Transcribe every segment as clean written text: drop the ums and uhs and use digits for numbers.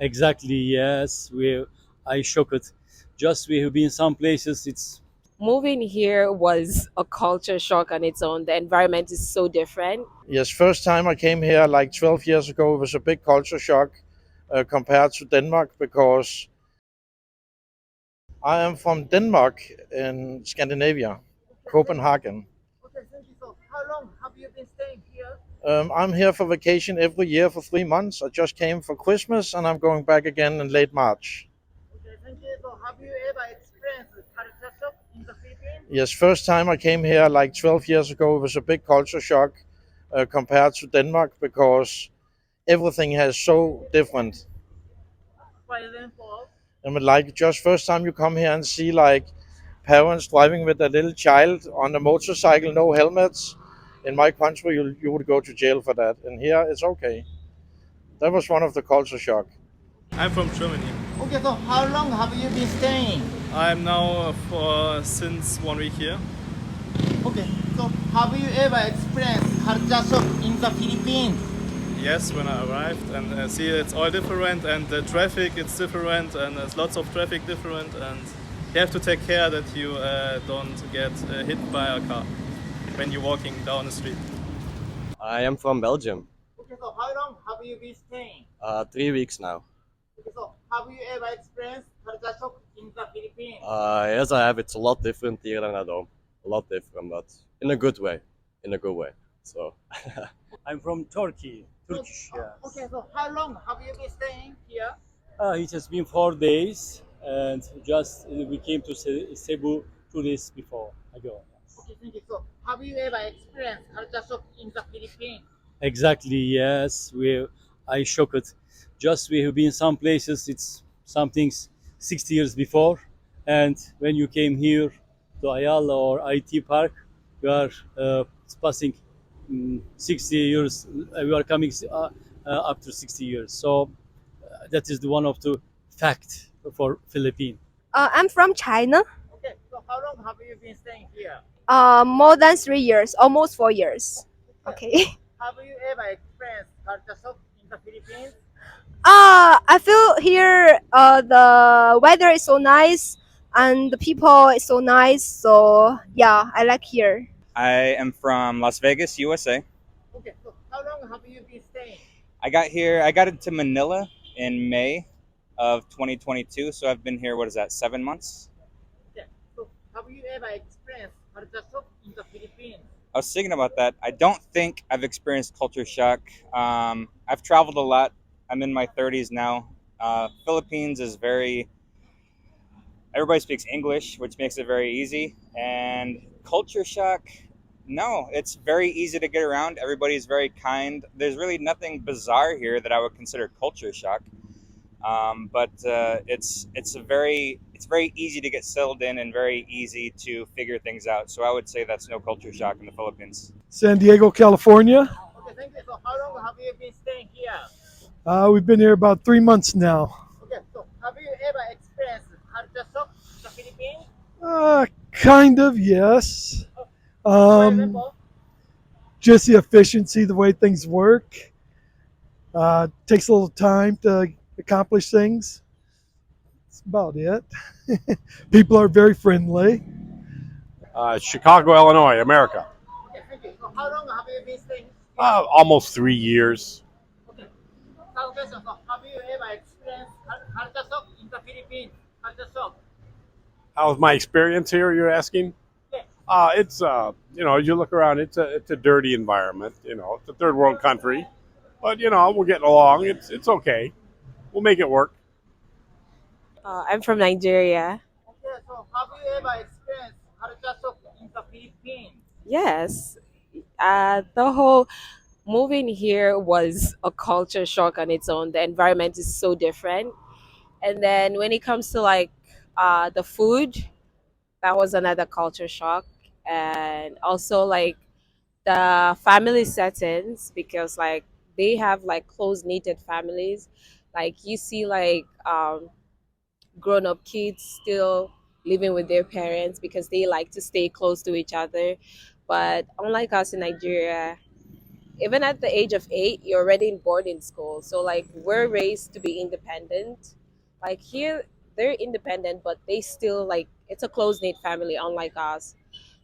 Exactly, yes. I shocked. Just we have been some places. It's Moving here was a culture shock on its own. The environment is so different. Yes, first time I came here like 12 years ago, it was a big culture shock compared to Denmark because I am from Denmark in Scandinavia, Copenhagen. Okay, thank you. So, how long have you been staying here? I'm here for vacation every year for 3 months. I just came for Christmas and I'm going back again in late March. Okay, thank you. So, have you ever experienced culture shock in the Philippines? Yes, first time I came here like 12 years ago, it was a big culture shock compared to Denmark because everything has so different. For example, I mean, like just first time you come here and see like parents driving with a little child on a motorcycle, no helmets. In my country, you would go to jail for that. And here, it's okay. That was one of the culture shock. I'm from Germany. okay, so how long have you been staying? I'm now for since 1 week here. Okay, so have you ever experienced culture shock in the Philippines? Yes, when I arrived and see it's all different and the traffic it's different and there's lots of traffic different and you have to take care that you don't get hit by a car when you're walking down the street. I am from Belgium. Okay, so how long have you been staying? 3 weeks now. Okay, so have you ever experienced culture shock in the Philippines? Yes, I have. It's a lot different here than at home. A lot different, but in a good way. In a good way. So I'm from Turkey, So, Turkish. okay, Yes. so how long have you been staying here? It has been 4 days, and just we came to Cebu 2 days before ago. Okay, thank you. So, have you ever experienced culture shock in the Philippines? Exactly, yes. I shocked. Just we have been some places. It's some things 60 years before, and when you came here to Ayala or IT Park, we are passing 60 years. We are coming after 60 years. So that is the one of the fact for Philippines. I'm from China. Okay, so how long have you been staying here? More than 3 years, almost 4 years. Okay, Okay. so have you ever experienced culture shock in the Philippines? I feel here the weather is so nice and the people is so nice. So yeah, I like here. I am from Las Vegas, USA. Okay, so how long have you been staying? I got into Manila in May of 2022, so I've been here, what is that, 7 months? Okay, so have you ever experienced culture shock in the Philippines? I was thinking about that. I don't think I've experienced culture shock. I've traveled a lot. I'm in my 30s now. Philippines is everybody speaks English, which makes it very easy. And culture shock, no, it's very easy to get around. Everybody's very kind. There's really nothing bizarre here that I would consider culture shock. But it's very easy to get settled in and very easy to figure things out. So I would say that's no culture shock in the Philippines. San Diego, California. Okay, thank you. So how long have you been staying here? We've been here about 3 months now. Okay, so have you ever experienced culture shock in the Philippines? Kind of, yes. For Um, example, just the efficiency, the way things work. Takes a little time to accomplish things. That's about it. People are very friendly. Chicago, Illinois, America. okay, thank you. So how long have you been staying here? Almost 3 years. Okay. Second question. So have you ever experienced culture shock in the Philippines? Culture shock. How's my experience here? You're asking? Yes. It's as you look around, it's a dirty environment. It's a third world country, but we're getting along. It's okay. We'll make it work. I'm from Nigeria. Okay, so have you ever experienced culture shock in the Philippines? Yes. The whole moving here was a culture shock on its own. The environment is so different. And then when it comes to like the food, that was another culture shock. And also like the family settings because like they have like close knitted families. Like you see like grown up kids still living with their parents because they like to stay close to each other. But unlike us in Nigeria, even at the age of 8, you're already in boarding school. So like we're raised to be independent. Like here, they're independent, but they still like it's a close knit family, unlike us.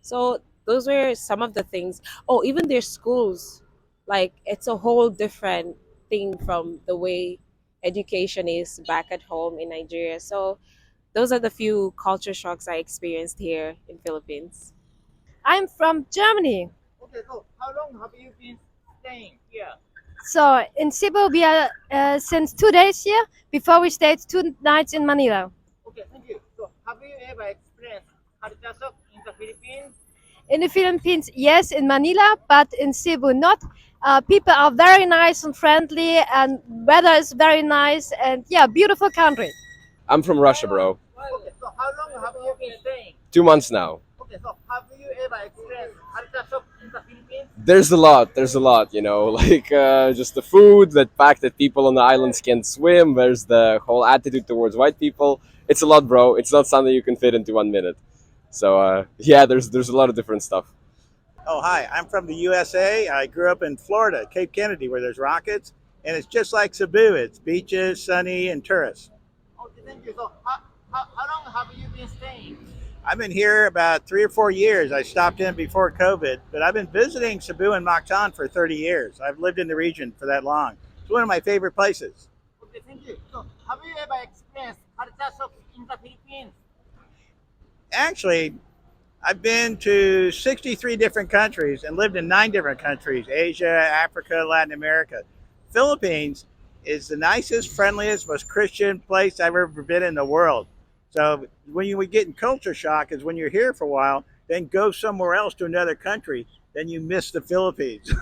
So those were some of the things. Oh, even their schools, like it's a whole different thing from the way education is back at home in Nigeria. So those are the few culture shocks I experienced here in Philippines. I'm from Germany. Okay, so how long have you been staying here? So in Cebu, we are since 2 days here. Before we stayed 2 nights in Manila. Okay, thank you. So have you ever experienced culture shock in the Philippines? In the Philippines, yes, in Manila, but in Cebu, not. People are very nice and friendly, and weather is very nice, and yeah, beautiful country. I'm from Russia, bro. Okay, so how long have you been staying? 2 months now. Okay, so have you ever experienced culture shock in the Philippines? There's a lot. There's a lot, you know, like just the food, the fact that people on the islands can't swim. There's the whole attitude towards white people. It's a lot, bro. It's not something you can fit into 1 minute. So yeah, there's a lot of different stuff. Oh, hi. I'm from the USA. I grew up in Florida, Cape Kennedy, where there's rockets, and it's just like Cebu. It's beaches, sunny, and tourists. Okay, thank you. So how long have you been staying? I've been here about 3 or 4 years. I stopped in before COVID, but I've been visiting Cebu and Mactan for 30 years. I've lived in the region for that long. It's one of my favorite places. Okay, thank you. So have you ever experienced culture shock in the Philippines? Actually, I've been to 63 different countries and lived in 9 different countries: Asia, Africa, Latin America. Philippines is the nicest, friendliest, most Christian place I've ever been in the world. So when you would get in culture shock is when you're here for a while, then go somewhere else to another country, then you miss the Philippines.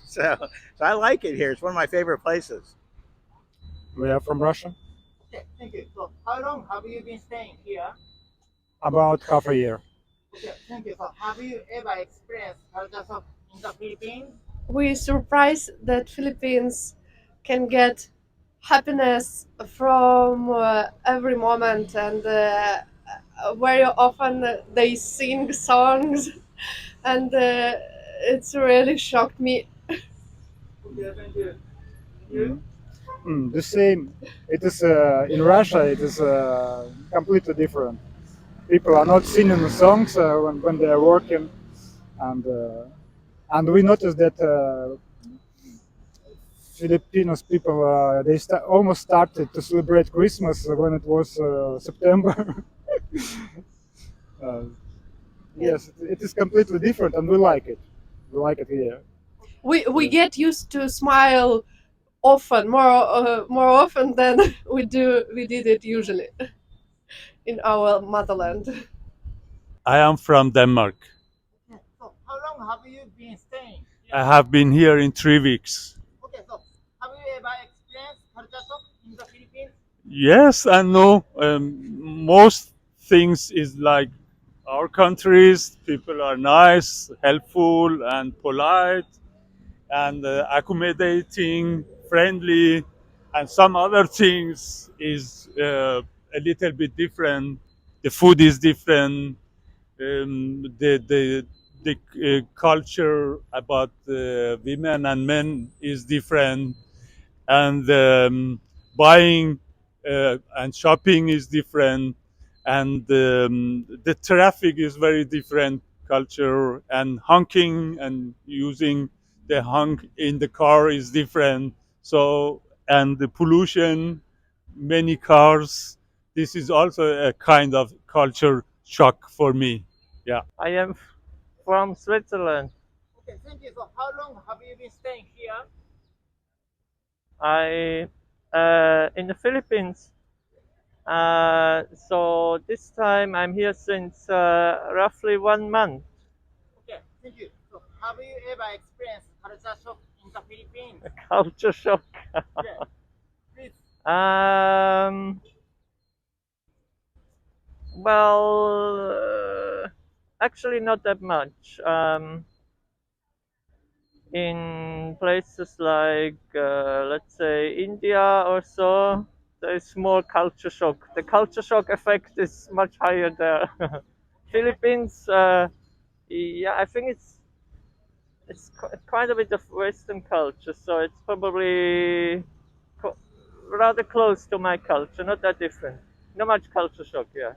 So I like it here. It's one of my favorite places. We are from Russia. Okay, thank you. So how long have you been staying here? About half a year. Okay, thank you. So have you ever experienced culture shock in the Philippines? We surprised that Philippines can get happiness from every moment, and very often they sing songs, and it's really shocked me. Okay, thank you. The same. It is in Russia. It is completely different. People are not singing the songs when they are working, and we noticed that Filipinos people almost started to celebrate Christmas when it was September. uh, yes, it is completely different, and we like it. We like it here. We get used to smile often, more often than we did it usually in our motherland. I am from Denmark. Okay, so how long have you been staying here? I have been here in 3 weeks. Okay, so have you ever experienced culture shock in the Philippines? Yes and no. Most things is like our countries. People are nice, helpful, and polite, and accommodating, friendly, and some other things is a little bit different. The food is different. The culture about women and men is different, and buying and shopping is different, and the traffic is very different culture, and honking and using the honk in the car is different. So, and the pollution, many cars, this is also a kind of culture shock for me. Yeah. I am from Switzerland. Okay, thank you. So how long have you been staying here? I in the Philippines. So this time I'm here since roughly 1 month. Okay, thank you. So have you ever experienced culture shock in the Philippines? Culture shock. Yeah, please. Well, actually not that much. In places like, let's say, India or so, there is more culture shock. The culture shock effect is much higher there. Philippines, yeah, I think it's quite a bit of Western culture, so it's probably rather close to my culture, not that different. Not much culture shock, yeah.